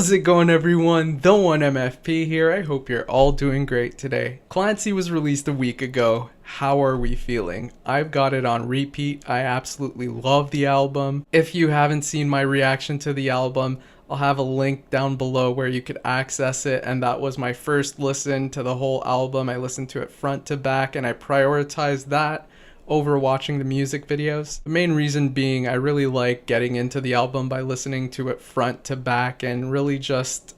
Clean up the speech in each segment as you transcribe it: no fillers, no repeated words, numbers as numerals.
How's it going, everyone? The One MFP here. I hope you're all doing great today. Clancy was released a week ago. How are we feeling? I've got it on repeat. I absolutely love the album. If you haven't seen my reaction to the album, I'll have a link down below where you could access it, and that was my first listen to the whole album. I listened to it front to back, and I prioritized that over watching the music videos. The main reason being I really like getting into the album by listening to it front to back and really just,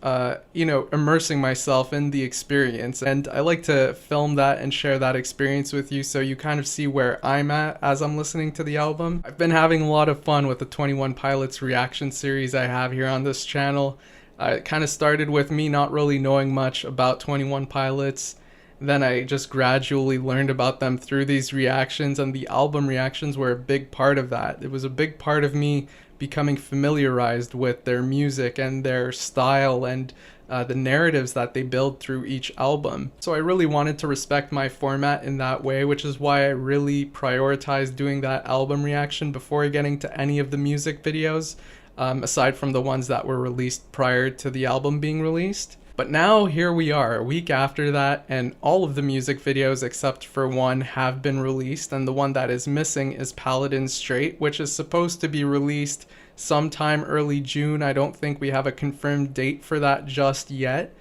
immersing myself in the experience. And I like to film that and share that experience with you so you kind of see where I'm at as I'm listening to the album. I've been having a lot of fun with the 21 Pilots reaction series I have here on this channel. It kind of started with me not really knowing much about 21 Pilots. Then I just gradually learned about them through these reactions, and the album reactions were a big part of that. It was a big part of me becoming familiarized with their music and their style and the narratives that they build through each album. So I really wanted to respect my format in that way, which is why I really prioritized doing that album reaction before getting to any of the music videos, aside from the ones that were released prior to the album being released. But now here we are, a week after that, and all of the music videos except for one have been released, and the one that is missing is Paladin Straight, which is supposed to be released sometime early June. I don't think we have a confirmed date for that just yet.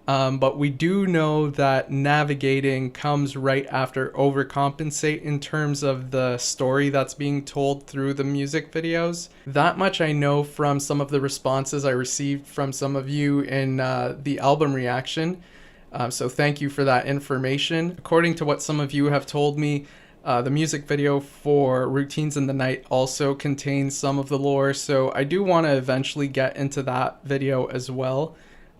But we do know that Navigating comes right after Overcompensate in terms of the story that's being told through the music videos. That much I know from some of the responses I received from some of you in the album reaction. So thank you for that information. According to what some of you have told me, the music video for Routines in the Night also contains some of the lore, so I do want to eventually get into that video as well.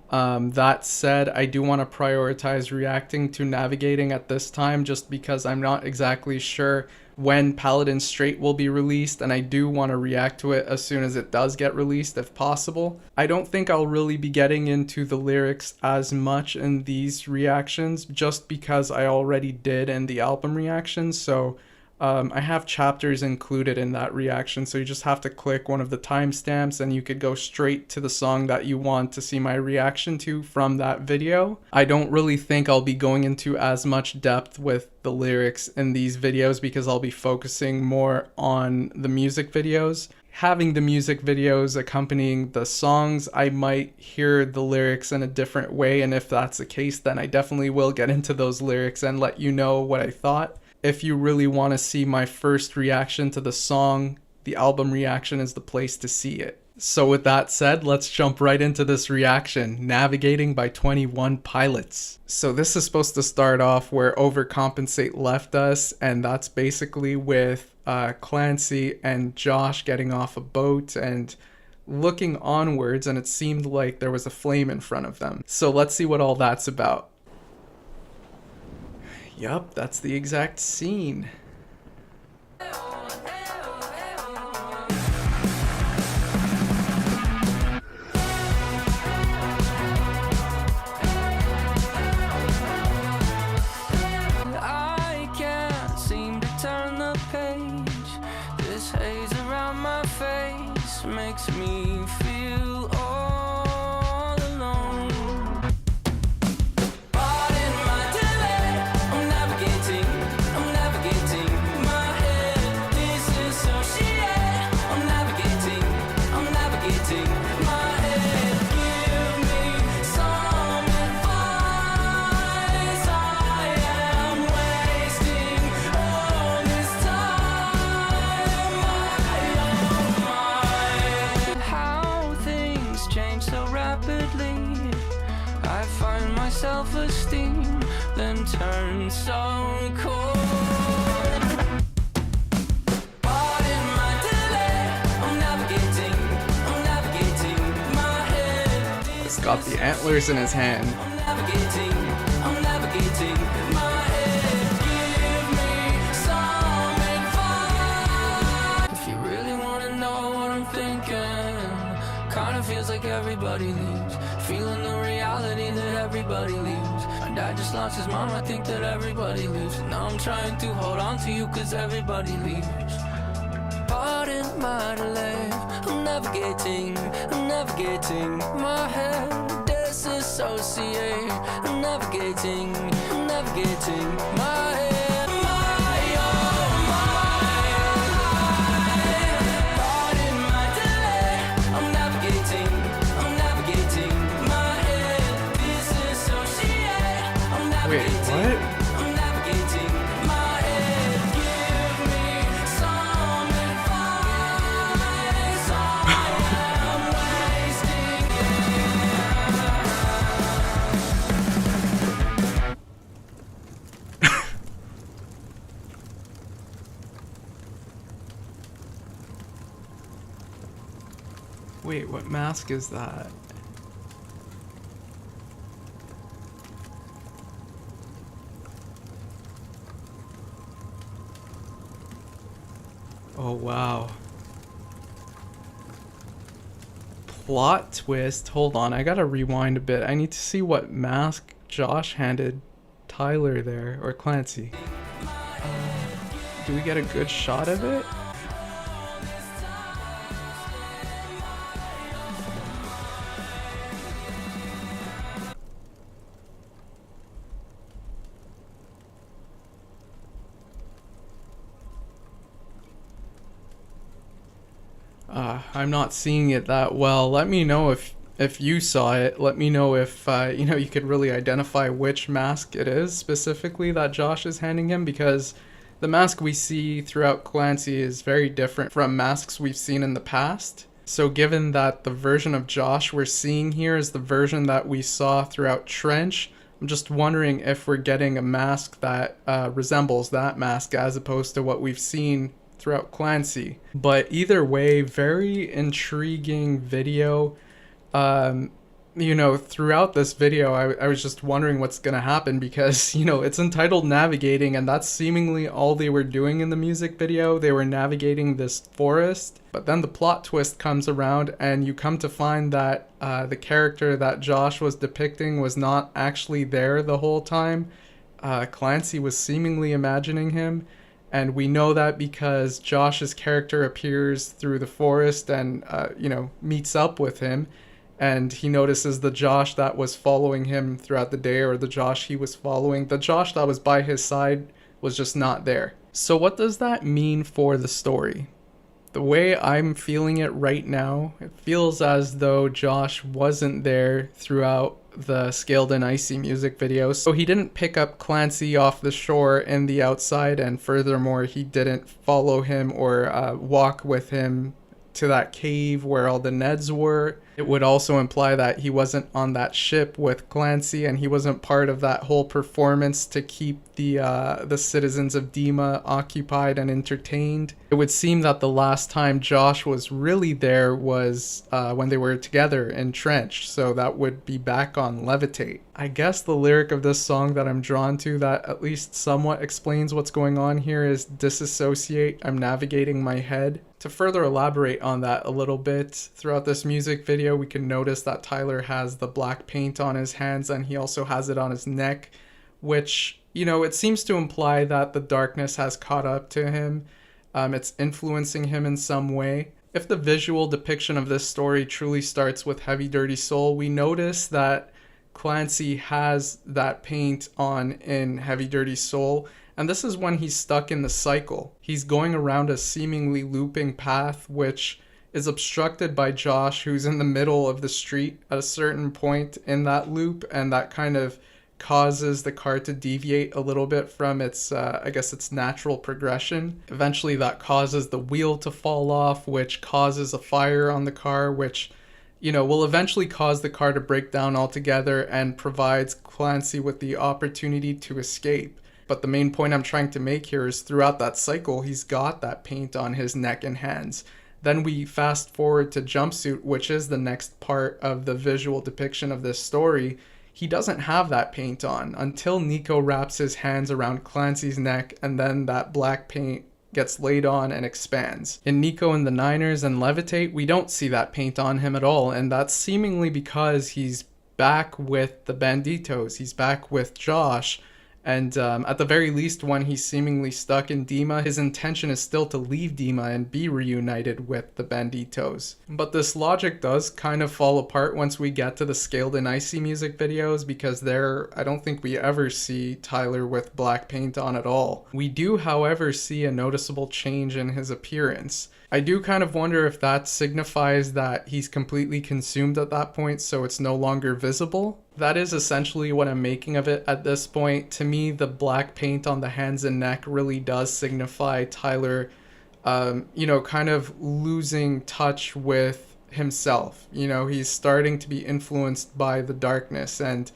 That said, I do want to prioritize reacting to Navigating at this time just because I'm not exactly sure when Paladin Straight will be released, and I do want to react to it as soon as it does get released if possible. I don't think I'll really be getting into the lyrics as much in these reactions just because I already did in the album reactions, so I have chapters included in that reaction, so you just have to click one of the timestamps and you could go straight to the song that you want to see my reaction to from that video. I don't really think I'll be going into as much depth with the lyrics in these videos because I'll be focusing more on the music videos. Having the music videos accompanying the songs, I might hear the lyrics in a different way, and if that's the case, then I definitely will get into those lyrics and let you know what I thought. If you really want to see my first reaction to the song, the album reaction is the place to see it. So with that said, let's jump right into this reaction, Navigating by 21 Pilots. So this is supposed to start off where Overcompensate left us, and that's basically with Clancy and Josh getting off a boat and looking onwards, and it seemed like there was a flame in front of them. So let's see what all that's about. Yup, that's the exact scene. I can't seem to turn the page. This haze around my face makes me feel all alone. Self-esteem then turns so cold. Pardon my delay. I'm navigating my head. He's got the antlers in his hand. I'm navigating my head. Give me some advice. If you really wanna know what I'm thinking, kinda feels like everybody leaves. Feeling the reality that everybody leaves. My dad just lost his mom, I think that everybody leaves. Now I'm trying to hold on to you cause everybody leaves. Pardon my delay. I'm navigating my head. Disassociate. I'm navigating my head. My, oh my. Pardon my delay. I'm navigating my head. Disassociate. I'm Wait, navigating. what? I'm navigating my head. Give me some advice. I am wasting Wait, what mask is that? Oh, wow. Plot twist. Hold on, I gotta rewind a bit. I need to see what mask Josh handed Tyler there, or Clancy. Do we get a good shot of it? I'm not seeing it that well. Let me know if you saw it. Let me know if you could really identify which mask it is specifically that Josh is handing him, because the mask we see throughout Clancy is very different from masks we've seen in the past. So given that the version of Josh we're seeing here is the version that we saw throughout Trench, I'm just wondering if we're getting a mask that resembles that mask as opposed to what we've seen throughout Clancy. But either way, very intriguing video. Throughout this video, I was just wondering what's gonna happen, because it's entitled Navigating, and that's seemingly all they were doing in the music video. They were navigating this forest, but then the plot twist comes around and you come to find that the character that Josh was depicting was not actually there the whole time. Clancy was seemingly imagining him. And we know that because Josh's character appears through the forest and, meets up with him. And he notices the Josh that was following him throughout the day, or the Josh he was following. The Josh that was by his side was just not there. So what does that mean for the story? The way I'm feeling it right now, it feels as though Josh wasn't there throughout the Scaled and Icy music video. So he didn't pick up Clancy off the shore in the outside, and furthermore, he didn't follow him or walk with him to that cave where all the Neds were. It would also imply that he wasn't on that ship with Clancy, and he wasn't part of that whole performance to keep the citizens of Dema occupied and entertained. It would seem that the last time Josh was really there was when they were together in Trench, so that would be back on Levitate. I guess the lyric of this song that I'm drawn to that at least somewhat explains what's going on here is disassociate, I'm navigating my head. To further elaborate on that a little bit, throughout this music video we can notice that Tyler has the black paint on his hands, and he also has it on his neck, which, it seems to imply that the darkness has caught up to him. It's influencing him in some way. If the visual depiction of this story truly starts with Heavy Dirty Soul, we notice that Clancy has that paint on in Heavy Dirty Soul, and this is when he's stuck in the cycle. He's going around a seemingly looping path, which is obstructed by Josh, who's in the middle of the street at a certain point in that loop, and that kind of causes the car to deviate a little bit from its natural progression. Eventually that causes the wheel to fall off, which causes a fire on the car, which will eventually cause the car to break down altogether and provides Clancy with the opportunity to escape. But the main point I'm trying to make here is throughout that cycle, he's got that paint on his neck and hands. Then we fast forward to Jumpsuit, which is the next part of the visual depiction of this story. He doesn't have that paint on until Nico wraps his hands around Clancy's neck, and then that black paint gets laid on and expands. In Nico and the Niners and Levitate, we don't see that paint on him at all, and that's seemingly because he's back with the Banditos. He's back with Josh, And at the very least, when he's seemingly stuck in Dema, his intention is still to leave Dema and be reunited with the Banditos. But this logic does kind of fall apart once we get to the Scaled and Icy music videos, because there, I don't think we ever see Tyler with black paint on at all. We do, however, see a noticeable change in his appearance. I do kind of wonder if that signifies that he's completely consumed at that point, so it's no longer visible. That is essentially what I'm making of it at this point. To me, the black paint on the hands and neck really does signify Tyler, kind of losing touch with himself. He's starting to be influenced by the darkness, and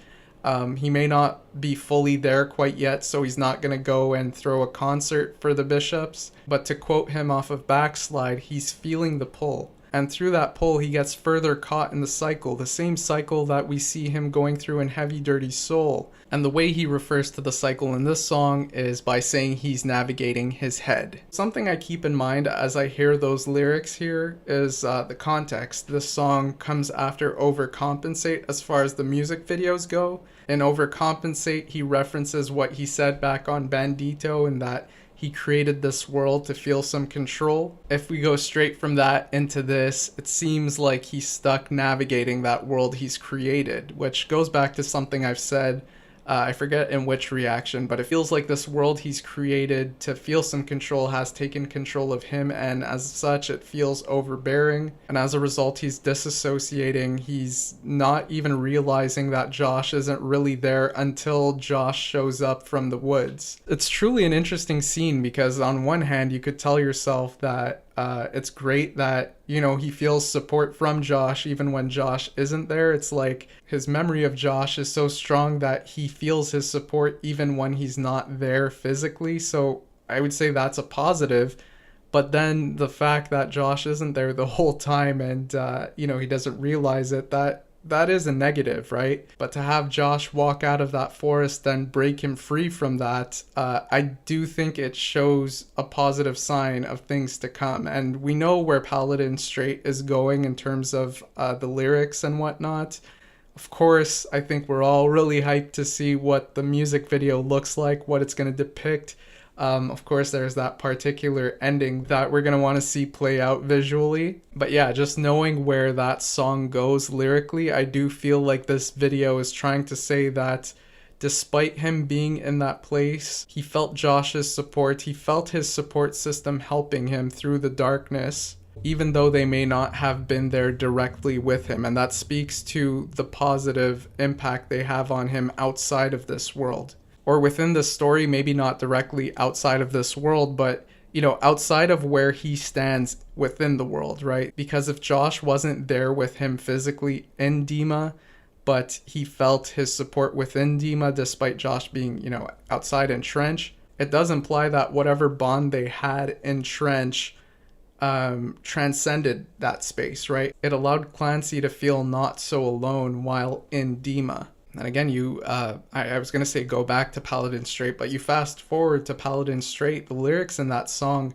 he may not be fully there quite yet, so he's not going to go and throw a concert for the Bishops. But to quote him off of Backslide, he's feeling the pull. And through that pull, he gets further caught in the cycle, the same cycle that we see him going through in Heavy Dirty Soul. And the way he refers to the cycle in this song is by saying he's navigating his head. Something I keep in mind as I hear those lyrics here is the context. This song comes after Overcompensate as far as the music videos go. In Overcompensate, he references what he said back on Bandito, and that he created this world to feel some control. If we go straight from that into this, it seems like he's stuck navigating that world he's created, which goes back to something I've said, I forget in which reaction, but it feels like this world he's created to feel some control has taken control of him, and as such it feels overbearing, and as a result he's disassociating. He's not even realizing that Josh isn't really there until Josh shows up from the woods. It's truly an interesting scene, because on one hand you could tell yourself that it's great that, he feels support from Josh even when Josh isn't there. It's like his memory of Josh is so strong that he feels his support even when he's not there physically. So I would say that's a positive. But then the fact that Josh isn't there the whole time and, he doesn't realize it, that is a negative, right? But to have Josh walk out of that forest and break him free from that, I do think it shows a positive sign of things to come. And we know where Paladin Strait is going in terms of the lyrics and whatnot. Of course, I think we're all really hyped to see what the music video looks like, what it's going to depict. Of course, there's that particular ending that we're going to want to see play out visually. But yeah, just knowing where that song goes lyrically, I do feel like this video is trying to say that despite him being in that place, he felt Josh's support. He felt his support system helping him through the darkness, even though they may not have been there directly with him. And that speaks to the positive impact they have on him outside of this world. Or within the story, maybe not directly outside of this world, but, outside of where he stands within the world, right? Because if Josh wasn't there with him physically in Dema, but he felt his support within Dema despite Josh being, outside in Trench, it does imply that whatever bond they had in Trench transcended that space, right? It allowed Clancy to feel not so alone while in Dema. And again, I was going to say go back to Paladin Strait, but you fast forward to Paladin Strait, the lyrics in that song,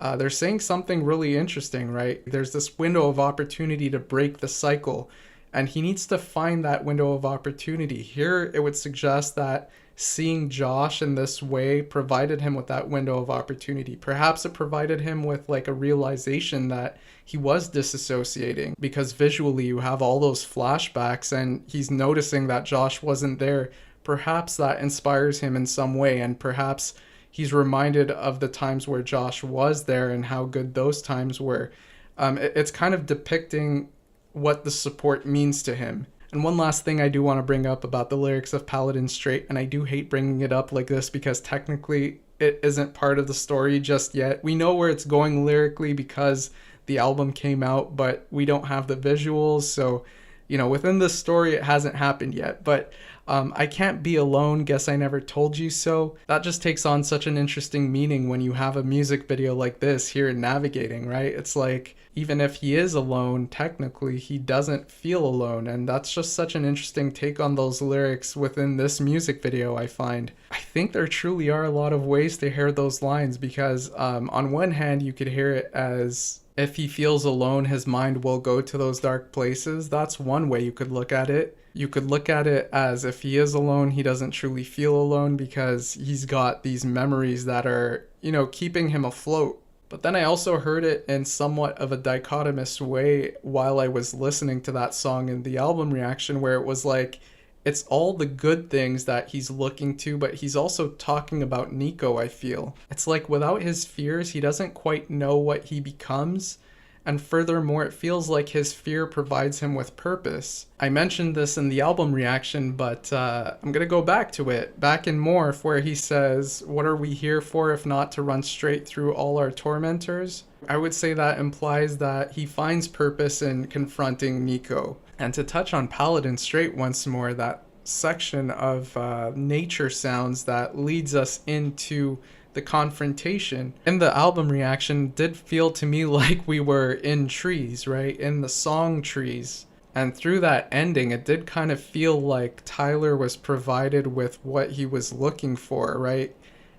they're saying something really interesting, right? There's this window of opportunity to break the cycle, and he needs to find that window of opportunity. Here, it would suggest that seeing Josh in this way provided him with that window of opportunity. Perhaps it provided him with like a realization that he was disassociating, because visually you have all those flashbacks and he's noticing that Josh wasn't there. Perhaps that inspires him in some way, and perhaps he's reminded of the times where Josh was there and how good those times were. It's kind of depicting what the support means to him. And one last thing I do want to bring up about the lyrics of Paladin Strait, and I do hate bringing it up like this because technically it isn't part of the story just yet. We know where it's going lyrically because the album came out, but we don't have the visuals, so within the story it hasn't happened yet. But I can't be alone, guess I never told you so. That just takes on such an interesting meaning when you have a music video like this here in Navigating, right? It's like, even if he is alone, technically he doesn't feel alone, and that's just such an interesting take on those lyrics within this music video, I find. I think there truly are a lot of ways to hear those lines, because on one hand you could hear it as if he feels alone, his mind will go to those dark places. That's one way you could look at it. You could look at it as if he is alone, he doesn't truly feel alone because he's got these memories that are, keeping him afloat. But then I also heard it in somewhat of a dichotomous way while I was listening to that song in the album reaction, where it was like, it's all the good things that he's looking to, but he's also talking about Nico, I feel. It's like without his fears, he doesn't quite know what he becomes. And furthermore, it feels like his fear provides him with purpose. I mentioned this in the album reaction, but I'm going to go back to it. Back in Morph, where he says, "What are we here for if not to run straight through all our tormentors?" I would say that implies that he finds purpose in confronting Nico. And to touch on Paladin Straight once more, that section of nature sounds that leads us into the confrontation in the album reaction did feel to me like we were in trees, right? In the song trees. And through that ending, it did kind of feel like Tyler was provided with what he was looking for, right?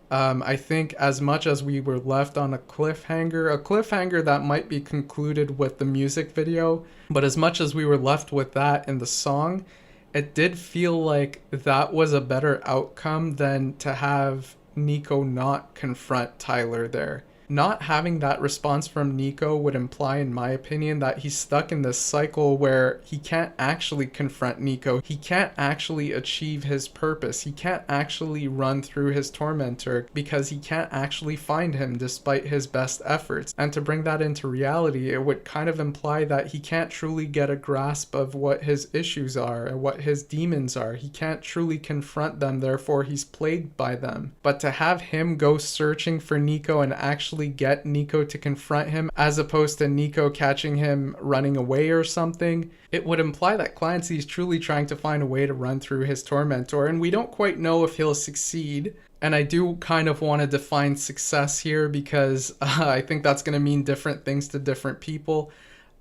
I think as much as we were left on a cliffhanger that might be concluded with the music video, but as much as we were left with that in the song, it did feel like that was a better outcome than to have Nico not confront Tyler there. Not having that response from Nico would imply, in my opinion, that he's stuck in this cycle where he can't actually confront Nico. He can't actually achieve his purpose. He can't actually run through his tormentor because he can't actually find him despite his best efforts. And to bring that into reality, it would kind of imply that he can't truly get a grasp of what his issues are and what his demons are. He can't truly confront them, therefore he's plagued by them. But to have him go searching for Nico and actually get Nico to confront him, as opposed to Nico catching him running away or something, it would imply that Clancy is truly trying to find a way to run through his tormentor, and we don't quite know if he'll succeed. And I do kind of want to define success here because I think that's going to mean different things to different people.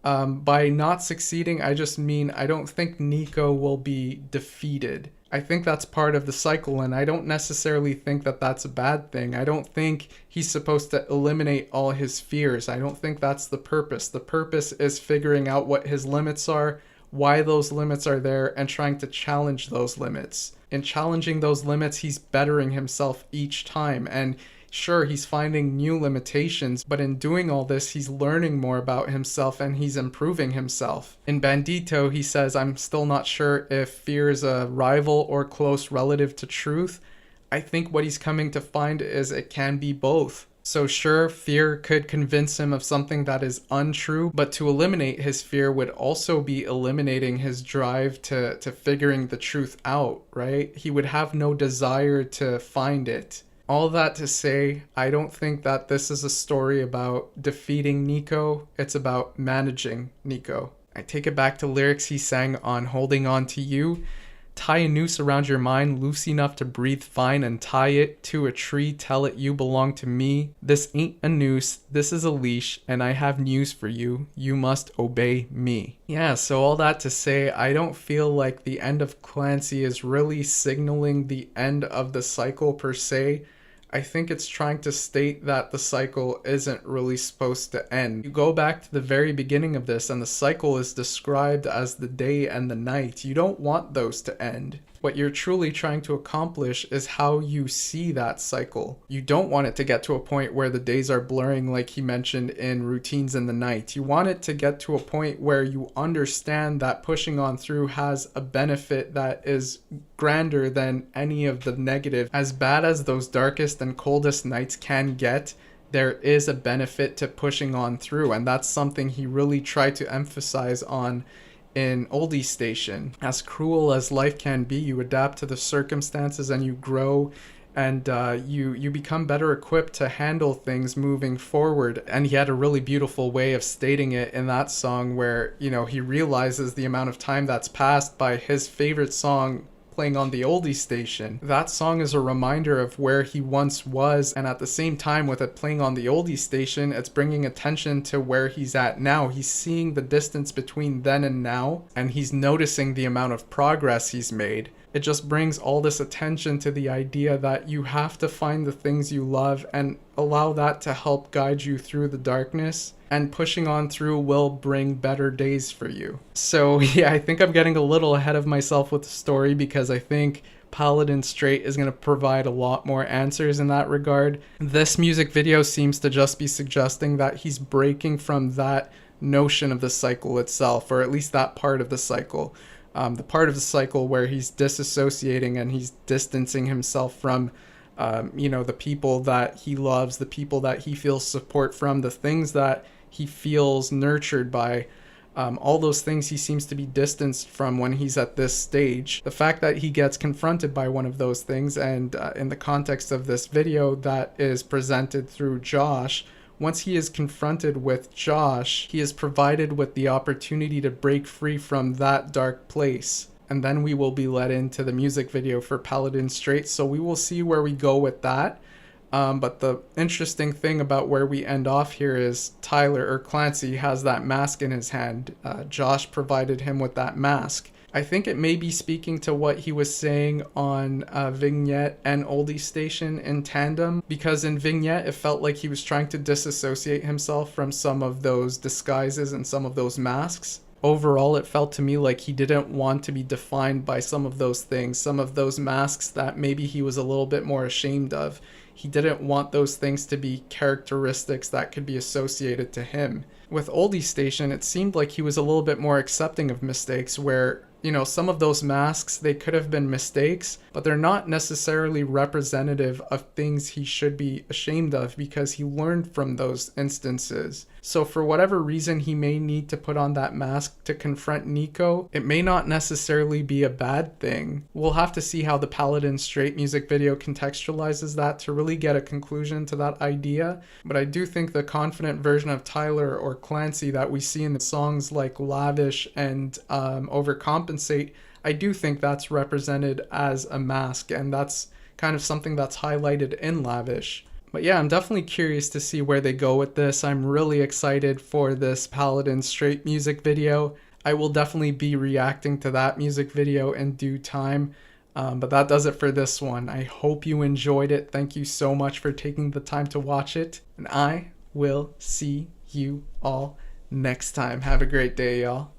By not succeeding, I just mean I don't think Nico will be defeated. I think that's part of the cycle, and I don't necessarily think that that's a bad thing. I don't think he's supposed to eliminate all his fears. I don't think that's the purpose. The purpose is figuring out what his limits are, why those limits are there, and trying to challenge those limits. In challenging those limits, he's bettering himself each time, and sure, he's finding new limitations, but in doing all this, he's learning more about himself and he's improving himself. In Bandito, he says, "I'm still not sure if fear is a rival or close relative to truth." I think what he's coming to find is it can be both. So sure, fear could convince him of something that is untrue, but to eliminate his fear would also be eliminating his drive to figuring the truth out, right? He would have no desire to find it. All that to say, I don't think that this is a story about defeating Nico. It's about managing Nico. I take it back to lyrics he sang on Holding On To You. "Tie a noose around your mind, loose enough to breathe fine, and tie it to a tree, tell it you belong to me. This ain't a noose, this is a leash, and I have news for you. You must obey me." Yeah, so all that to say, I don't feel like the end of Clancy is really signaling the end of the cycle per se. I think it's trying to state that the cycle isn't really supposed to end. You go back to the very beginning of this and the cycle is described as the day and the night. You don't want those to end. What you're truly trying to accomplish is how you see that cycle. You don't want it to get to a point where the days are blurring like he mentioned in Routines in the Night. You want it to get to a point where you understand that pushing on through has a benefit that is grander than any of the negative. As bad as those darkest and coldest nights can get, there is a benefit to pushing on through, and that's something he really tried to emphasize on in Oldie Station. As cruel as life can be, you adapt to the circumstances and you grow, and you become better equipped to handle things moving forward. And he had a really beautiful way of stating it in that song where, he realizes the amount of time that's passed by his favorite song playing on the Oldie Station. That song is a reminder of where he once was, and at the same time with it playing on the Oldie Station, it's bringing attention to where he's at now. He's seeing the distance between then and now, and he's noticing the amount of progress he's made. it just brings all this attention to the idea that you have to find the things you love and allow that to help guide you through the darkness, and pushing on through will bring better days for you. So yeah, I think I'm getting a little ahead of myself with the story, because I think Paladin Straight is going to provide a lot more answers in that regard. This music video seems to just be suggesting that he's breaking from that notion of the cycle itself, or at least that part of the cycle. The part of the cycle where he's disassociating and he's distancing himself from, the people that he loves, the people that he feels support from, the things that he feels nurtured by. All those things he seems to be distanced from when he's at this stage. The fact that he gets confronted by one of those things, and in the context of this video that is presented through Josh, once he is confronted with Josh, he is provided with the opportunity to break free from that dark place. And then we will be led into the music video for Paladin Straight, so we will see where we go with that. But the interesting thing about where we end off here is Tyler, or Clancy, has that mask in his hand. Josh provided him with that mask. I think it may be speaking to what he was saying on Vignette and Oldie Station in tandem, because in Vignette it felt like he was trying to disassociate himself from some of those disguises and some of those masks. Overall, it felt to me like he didn't want to be defined by some of those things, some of those masks that maybe he was a little bit more ashamed of. He didn't want those things to be characteristics that could be associated to him. With Oldie Station, it seemed like he was a little bit more accepting of mistakes, where some of those masks, they could have been mistakes, but they're not necessarily representative of things he should be ashamed of, because he learned from those instances. So for whatever reason he may need to put on that mask to confront Nico, it may not necessarily be a bad thing. We'll have to see how the Paladin Straight music video contextualizes that to really get a conclusion to that idea. But I do think the confident version of Tyler or Clancy that we see in the songs like Lavish and Overcompensate, I do think that's represented as a mask, and that's kind of something that's highlighted in Lavish. But yeah, I'm definitely curious to see where they go with this. I'm really excited for this Paladin Straight music video. I will definitely be reacting to that music video in due time. But that does it for this one. I hope you enjoyed it. Thank you so much for taking the time to watch it. And I will see you all next time. Have a great day, y'all.